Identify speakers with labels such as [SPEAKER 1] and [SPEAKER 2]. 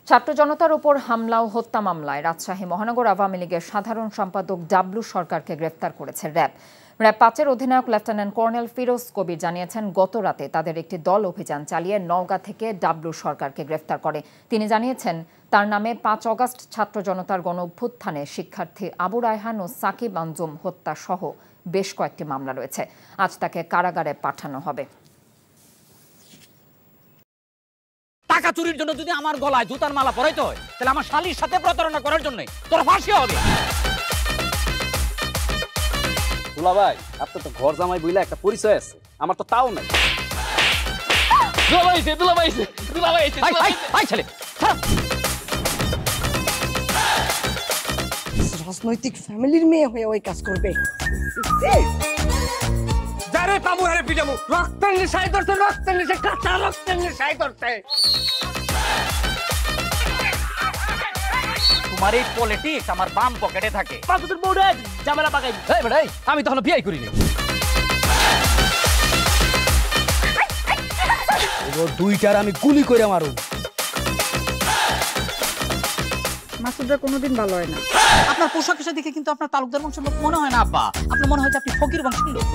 [SPEAKER 1] ছাত্র জনতার উপর হামলা ও হত্যা মামলায় রাজশাহী মহানগর আওয়ামী লীগের সাধারণ সম্পাদক ডাবলু সরকারকে গ্রেফতার করেছে র্যাব। র্যাব ৫-এর অধিনায়ক লেফটেন্যান্ট কর্নেল ফিরোজ কবির জানিয়েছেন, গত রাতে তাদের একটি দল অভিযান চালিয়ে নওগাঁ থেকে ডাবলু সরকারকে গ্রেফতার করে। তিনি জানিয়েছেন, তার নামে ৫ অগাস্ট ছাত্র জনতার গণ অভ্যুত্থানে শিক্ষার্থী আবু রায়হান ও সাকিব আঞ্জুম হত্যা সহ বেশ কয়েকটি মামলা রয়েছে। আজ তাকে কারাগারে পাঠানো হবে।
[SPEAKER 2] টাকা চুরির জন্য যদি আমার গলায় জুতার মালা পরাইতে হয়, তাহলে আমার শালীর সাথে প্রতারণা করার জন্য তোর ফাঁসি হবে।
[SPEAKER 3] দুলা ভাই, আপনার তো ঘর জামাই বইলা একটা পরিচয় আছে, আমার তো তাও নাই।
[SPEAKER 4] রাজনৈতিক ফ্যামিলির মেয়ে হয়ে ওই কাজ করবে।
[SPEAKER 5] যারে পাবো হারে পিটাবো, রক্তের নেশায় ধরতে, রক্তের নেশায়, কাঁচা রক্তের নেশায় ধরতে।
[SPEAKER 2] তোমার এই পলিটিক্স আমার বাম পকেটে থাকে।
[SPEAKER 5] পাঁচদের বউরে ঝামেলা পাকাই।
[SPEAKER 2] এই বেটাই, আমি তখন বিয়ে করিনি।
[SPEAKER 5] দুইটার আমি গুলি করে মারু।
[SPEAKER 4] মাসুদরা কোনোদিন ভালো হয় না।
[SPEAKER 2] আপনার পোশাক দেখে কিন্তু আপনার তালুকদার বংশের লোক মনে হয় না আব্বা, আপনার মনে হয় যে আপনি ফকির বংশের লোক।